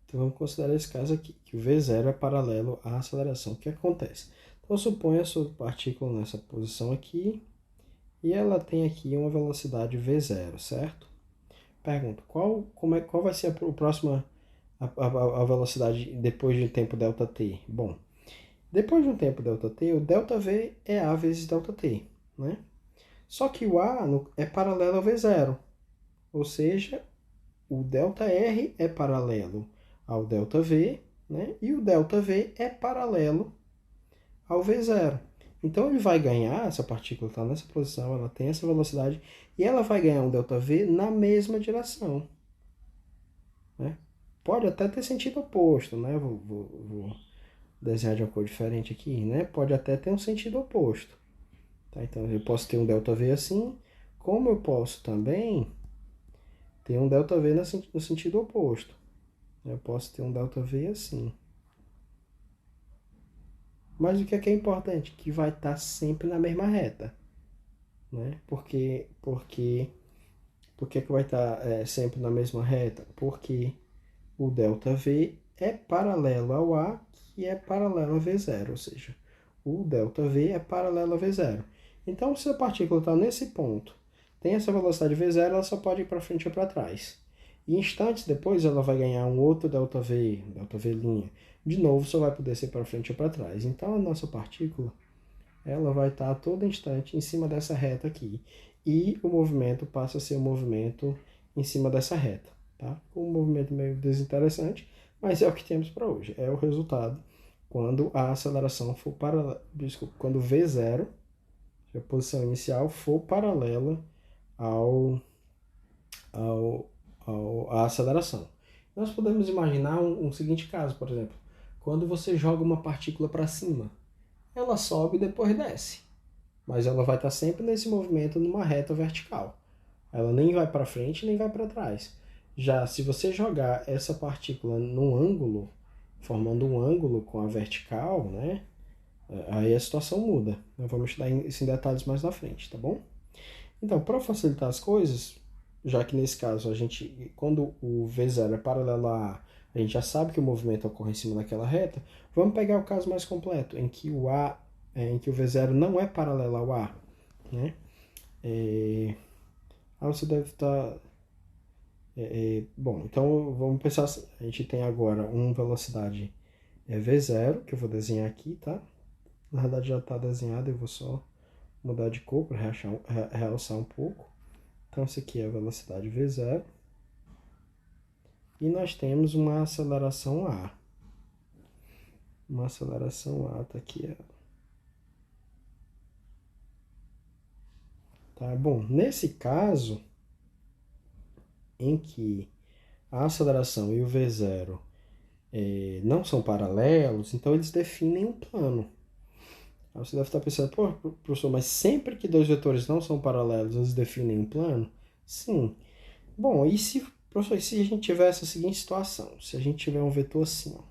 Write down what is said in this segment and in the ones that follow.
Então vamos considerar esse caso aqui, que o V0 é paralelo à aceleração. O que acontece? Então suponha a sua partícula nessa posição aqui, e ela tem aqui uma velocidade V0, certo? Pergunta, qual vai ser a próxima a velocidade depois de um tempo ΔT? Bom, depois de um tempo ΔT, o ΔV é A vezes ΔT, né? Só que o A é paralelo ao V0, ou seja, o ΔR é paralelo ao ΔV, né? E o ΔV é paralelo ao V0. Então ele vai ganhar, essa partícula está nessa posição, ela tem essa velocidade, e ela vai ganhar um ΔV na mesma direção, né? Pode até ter sentido oposto, né? Vou desenhar de uma cor diferente aqui, né? Pode até ter um sentido oposto. Tá? Então eu posso ter um ΔV assim, como eu posso também ter um ΔV no sentido oposto. Eu posso ter um ΔV assim. Mas o que é importante? Que vai estar sempre na mesma reta, né? Por que vai estar sempre na mesma reta? Porque o ΔV é paralelo ao A, que é paralelo a V0, ou seja, o ΔV é paralelo a V0. Então, se a partícula está nesse ponto, tem essa velocidade V0, ela só pode ir para frente ou para trás. E instantes depois ela vai ganhar um outro ΔV, ΔV'. De novo, só vai poder ser para frente ou para trás. Então, a nossa partícula ela vai estar a todo instante em cima dessa reta aqui. E o movimento passa a ser um movimento em cima dessa reta. Tá? Um movimento meio desinteressante, mas é o que temos para hoje. É o resultado quando a aceleração for paralela, desculpa, quando V0, a posição inicial, for paralela ao, ao, à aceleração. Nós podemos imaginar um seguinte caso, por exemplo, quando você joga uma partícula para cima, ela sobe e depois desce, mas ela vai estar sempre nesse movimento numa reta vertical. Ela nem vai para frente nem vai para trás. Já se você jogar essa partícula num ângulo, formando um ângulo com a vertical, né? Aí a situação muda. Eu vou estudar isso em detalhes mais na frente, tá bom? Então, para facilitar as coisas, já que nesse caso a gente, quando o V0 é paralelo a A, a gente já sabe que o movimento ocorre em cima daquela reta, vamos pegar o caso mais completo, em que em que o V0 não é paralelo ao A, né? Você deve estar. Bom, então vamos pensar assim. A gente tem agora uma velocidade V0, que eu vou desenhar aqui, tá? Na verdade já está desenhado, eu vou só mudar de cor para realçar um pouco. Então, isso aqui é a velocidade V0. E nós temos uma aceleração A. Uma aceleração A, tá aqui. Tá bom, nesse caso, em que a aceleração e o V0 não são paralelos, então eles definem um plano. Aí você deve estar pensando, pô, professor, mas sempre que dois vetores não são paralelos, eles definem um plano? Sim. Bom, e se, professor, se a gente tiver essa seguinte situação? Se a gente tiver um vetor assim, ó.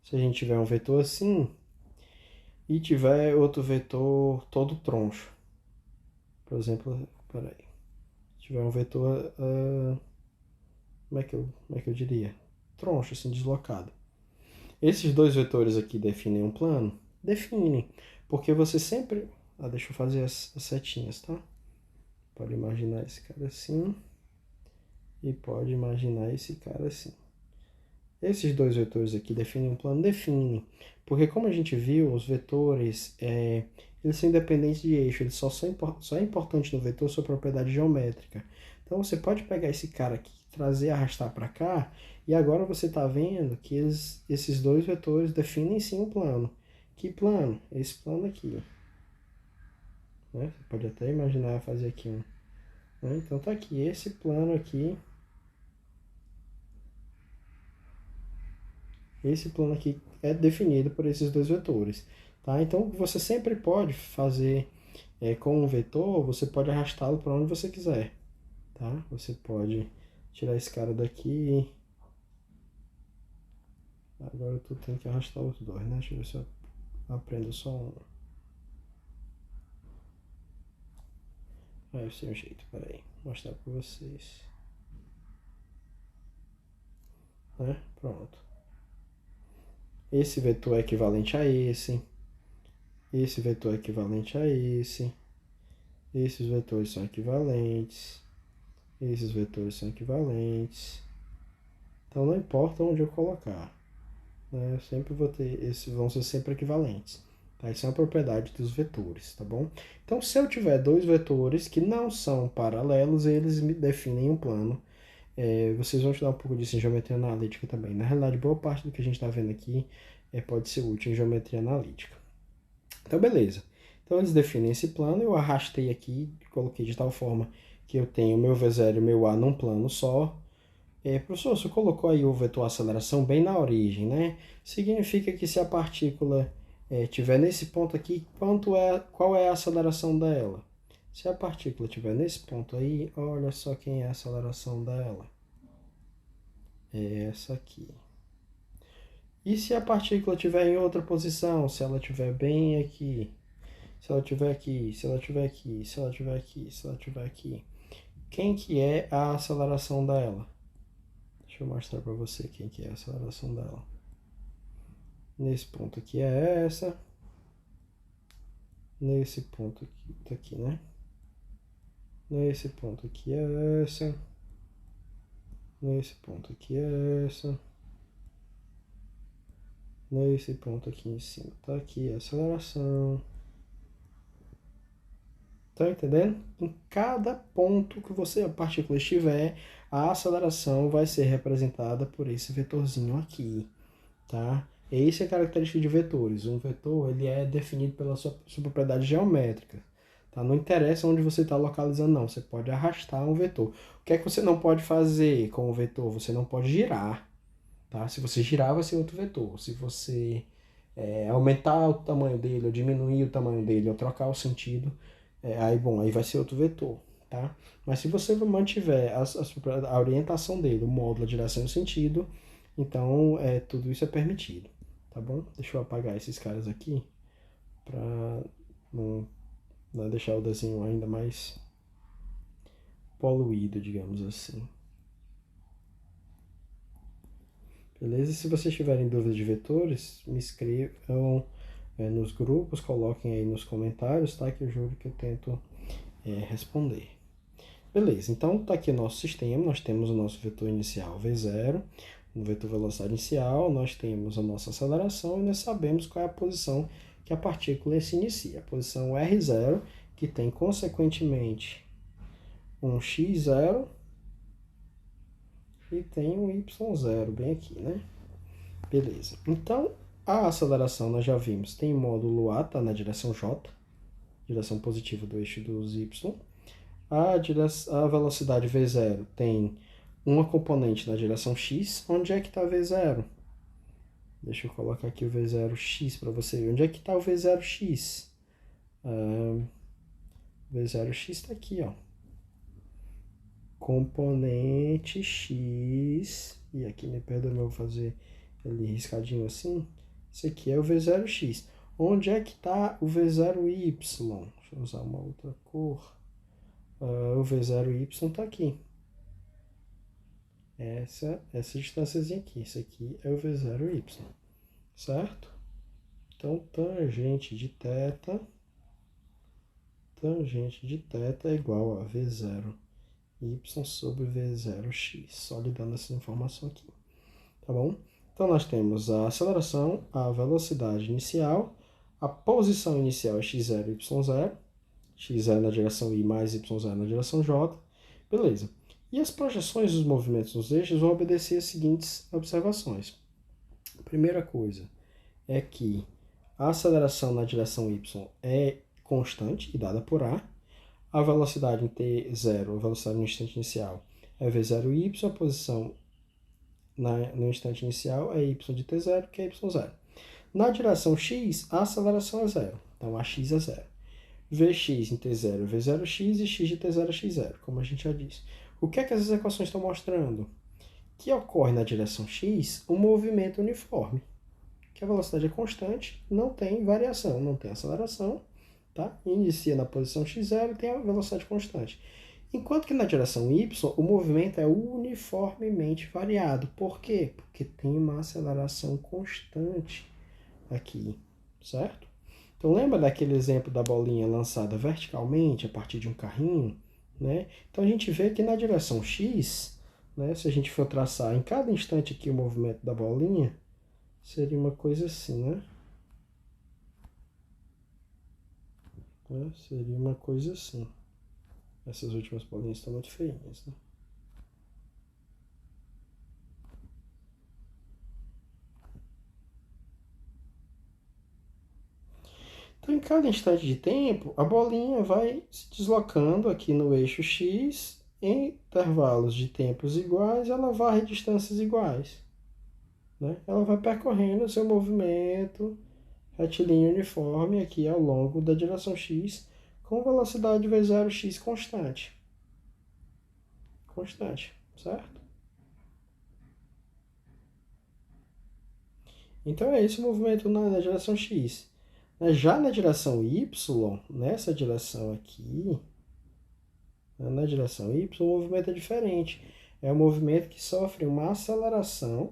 Se a gente tiver um vetor assim e tiver outro vetor todo troncho. Por exemplo, peraí. Se tiver um vetor, como é que eu diria? Troncho, assim, deslocado. Esses dois vetores aqui definem um plano? Definem, porque você sempre... deixa eu fazer as setinhas, tá? Pode imaginar esse cara assim e pode imaginar esse cara assim. Esses dois vetores aqui definem um plano? Definem, porque como a gente viu, os vetores, eles são independentes de eixo, eles só é importante no vetor sua propriedade geométrica. Então você pode pegar esse cara aqui, trazer, arrastar para cá, e agora você está vendo que esses dois vetores definem sim um plano. Que plano? Esse plano aqui. Né? Você pode até imaginar fazer aqui um. Né? Então tá aqui, esse plano aqui. Esse plano aqui é definido por esses dois vetores. Tá? Então você sempre pode fazer com um vetor, você pode arrastá-lo para onde você quiser. Tá? Você pode tirar esse cara daqui. Agora tu tem que arrastar os dois, né? Deixa eu ver se eu aprendo só um. Esse é o jeito, peraí. Vou mostrar para vocês. né? Pronto. Esse vetor é equivalente a esse vetor é equivalente a esse, esses vetores são equivalentes, esses vetores são equivalentes. Então não importa onde eu colocar, né? Eu sempre vou ter, esses vão ser sempre equivalentes. Tá? Isso é uma propriedade dos vetores, tá bom? Então se eu tiver dois vetores que não são paralelos, eles me definem um plano. Vocês vão estudar um pouco disso em geometria analítica também. Na realidade, boa parte do que a gente está vendo aqui pode ser útil em geometria analítica. Então, beleza. Então, eles definem esse plano. Eu arrastei aqui, coloquei de tal forma que eu tenho meu V0 e meu A num plano só. Professor, você colocou aí o vetor aceleração bem na origem, né? Significa que se a partícula estiver nesse ponto aqui, qual é a aceleração dela? Se a partícula estiver nesse ponto aí, olha só quem é a aceleração dela. É essa aqui. E se a partícula estiver em outra posição? Se ela estiver bem aqui, se ela estiver aqui, se ela estiver aqui, se ela estiver aqui, se ela estiver aqui, quem que é a aceleração dela? Deixa eu mostrar para você quem que é a aceleração dela. Nesse ponto aqui é essa. Nesse ponto aqui, tá aqui, né? Nesse ponto aqui é essa. Nesse ponto aqui é essa. Nesse ponto aqui em cima tá aqui a aceleração. Tá entendendo? Em cada ponto que a partícula estiver, a aceleração vai ser representada por esse vetorzinho aqui, tá? Essa é a característica de vetores. Um vetor, ele é definido pela sua propriedade geométrica, tá? Não interessa onde você está localizando, não. Você pode arrastar um vetor. O que é que você não pode fazer com o vetor? Você não pode girar, tá? Se você girar, vai ser outro vetor. Se você aumentar o tamanho dele, ou diminuir o tamanho dele, ou trocar o sentido, aí vai ser outro vetor, tá? Mas se você mantiver a orientação dele, o módulo, a direção e o sentido, então tudo isso é permitido, tá bom? Deixa eu apagar esses caras aqui para não deixar o desenho ainda mais poluído, digamos assim. Beleza? Se vocês tiverem dúvidas de vetores, me escrevam nos grupos, coloquem aí nos comentários, tá? Que eu juro que eu tento responder. Beleza, então tá aqui o nosso sistema, nós temos o nosso vetor inicial V0, no vetor velocidade inicial, nós temos a nossa aceleração e nós sabemos qual é a posição que a partícula se inicia. A posição R0, que tem consequentemente um x0 e tem um y0 bem aqui, né? Beleza, então a aceleração nós já vimos, tem módulo A, tá na direção J, direção positiva do eixo dos y. A velocidade V0 tem uma componente na direção x. Onde é que está V0? Deixa eu colocar aqui o V0x para você ver. Onde é que está o V0x? V0x está aqui, ó. Componente x. E aqui, me perdoe, eu vou fazer ele riscadinho assim. Esse aqui é o V0x. Onde é que está o V0y? Deixa eu usar uma outra cor. O V0y está aqui. Essa distânciazinha aqui. Esse aqui é o V0y. Certo? Então, tangente de θ é igual a V0y sobre V0x. Só lhe dando essa informação aqui. Tá bom? Então, nós temos a aceleração, a velocidade inicial, a posição inicial é x0 e y0. x0 na direção y mais y0 na direção j. Beleza. E as projeções dos movimentos nos eixos vão obedecer as seguintes observações. A primeira coisa é que a aceleração na direção y é constante e dada por a. A velocidade em t0, a velocidade no instante inicial, é v0y, a posição no instante inicial é y de t0, que é y0. Na direção x, a aceleração é zero. Então, a x é zero. Vx em t0 é v0x e x de t0 é x0, como a gente já disse. O que é que essas equações estão mostrando? Que ocorre na direção x um movimento uniforme. Que a velocidade é constante, não tem variação, não tem aceleração, tá? Inicia na posição x0 e tem a velocidade constante. Enquanto que na direção y, o movimento é uniformemente variado. Por quê? Porque tem uma aceleração constante aqui, certo? Então lembra daquele exemplo da bolinha lançada verticalmente a partir de um carrinho, né? Então a gente vê que na direção x, né, se a gente for traçar em cada instante aqui o movimento da bolinha, seria uma coisa assim, né? Seria uma coisa assim. Essas últimas bolinhas estão muito feinhas, né? Então, em cada instante de tempo, a bolinha vai se deslocando aqui no eixo x em intervalos de tempos iguais, ela varre distâncias iguais, né? Ela vai percorrendo o seu movimento retilíneo uniforme aqui ao longo da direção x com velocidade v0x constante. Constante, certo? Então é esse o movimento na direção x. Já na direção y, nessa direção aqui, na direção y, o movimento é diferente. É um movimento que sofre uma aceleração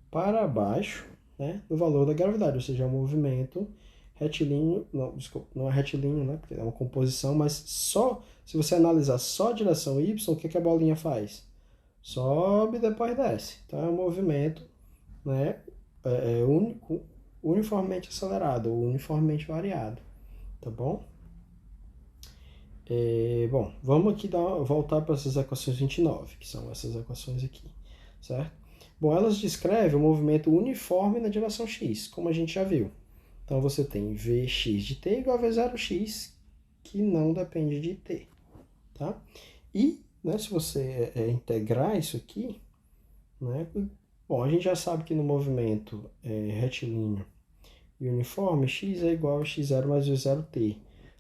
para baixo, né, do valor da gravidade, ou seja, é um movimento retilíneo, não, desculpa, não é retilíneo, né, porque é uma composição, mas só, se você analisar só a direção y, o que a bolinha faz? Sobe e depois desce. Então é um movimento, né, único, uniformemente acelerado ou uniformemente variado, tá bom? Bom, vamos aqui voltar para essas equações 29, que são essas equações aqui, certo? Bom, elas descrevem o movimento uniforme na direção x, como a gente já viu. Então, você tem Vx de t igual a V0x, que não depende de t, tá? E, né, se você integrar isso aqui, né, bom, a gente já sabe que no movimento retilíneo e uniforme, x é igual a x0 mais v0t,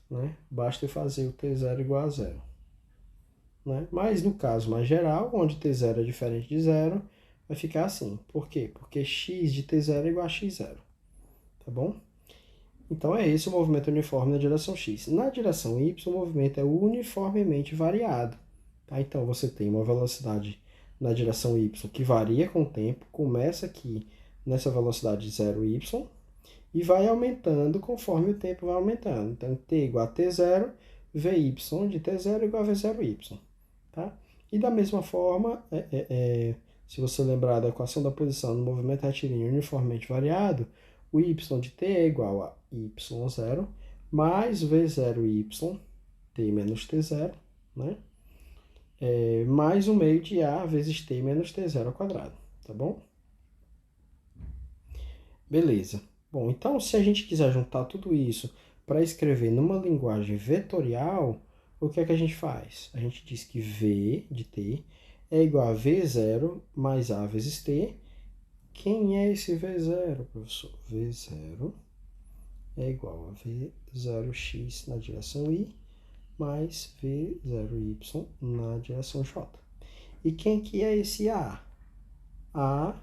né? Basta fazer o t0 igual a zero. Né? Mas no caso mais geral, onde t0 é diferente de zero, vai ficar assim. Por quê? Porque x de t0 é igual a x0. Tá bom? Então é esse o movimento uniforme na direção x. Na direção y, o movimento é uniformemente variado. Tá? Então você tem uma velocidade na direção y que varia com o tempo, começa aqui nessa velocidade 0y e vai aumentando conforme o tempo vai aumentando. Então t igual a t0, vy de t0 igual a v0y. Tá? E da mesma forma, se você lembrar da equação da posição no movimento retilíneo uniformemente variado, o y de t é igual a y0 mais v0y, t menos t0, né? Mais um meio de a vezes t menos t0 ao quadrado, tá bom? Beleza. Bom, então se a gente quiser juntar tudo isso para escrever numa linguagem vetorial, o que é que a gente faz? A gente diz que v de t é igual a v0 mais a vezes t. Quem é esse v0, professor? v0 é igual a v0x na direção y mais v0y na direção j. E quem que é esse a? A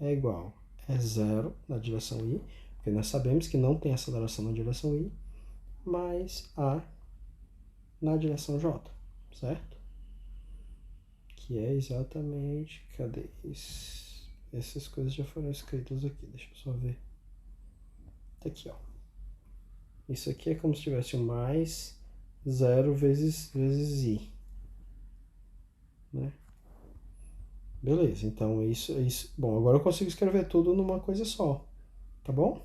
é igual a zero na direção y, porque nós sabemos que não tem aceleração na direção y, mais a na direção j, certo? Que é exatamente... Cadê isso? Essas coisas já foram escritas aqui, deixa eu só ver. Tá aqui, ó. Isso aqui é como se tivesse um mais 0 vezes i, né? Beleza, então isso. Bom, agora eu consigo escrever tudo numa coisa só, tá bom?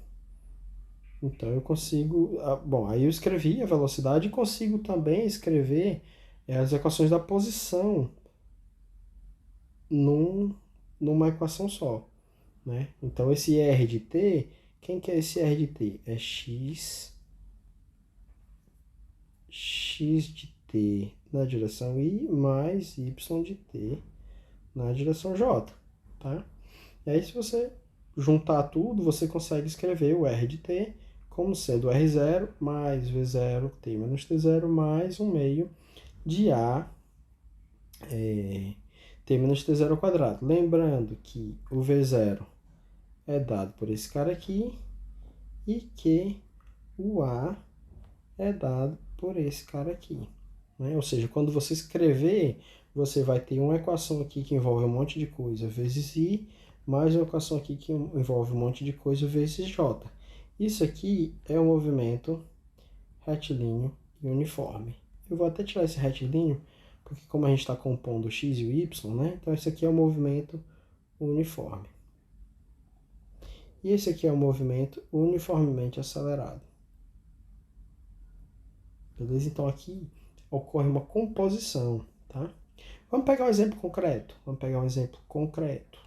Então eu consigo... Bom, aí eu escrevi a velocidade e consigo também escrever as equações da posição numa equação só, né? Então esse R de t, quem que é esse R de t? É x de t na direção y mais y de t na direção j, tá? E aí se você juntar tudo, você consegue escrever o R de t como sendo R0 mais V0 t menos t0 mais 1 meio de a t menos t0 ao quadrado. Lembrando que o V0 é dado por esse cara aqui e que o a é dado por esse cara aqui, né? Ou seja, quando você escrever, você vai ter uma equação aqui que envolve um monte de coisa vezes i, mais uma equação aqui que envolve um monte de coisa vezes j. Isso aqui é um movimento retilíneo e uniforme. Eu vou até tirar esse retilíneo, porque como a gente está compondo o x e o y, né? Então esse aqui é o movimento uniforme. E esse aqui é o movimento uniformemente acelerado. Beleza? Então aqui ocorre uma composição, tá? Vamos pegar um exemplo concreto.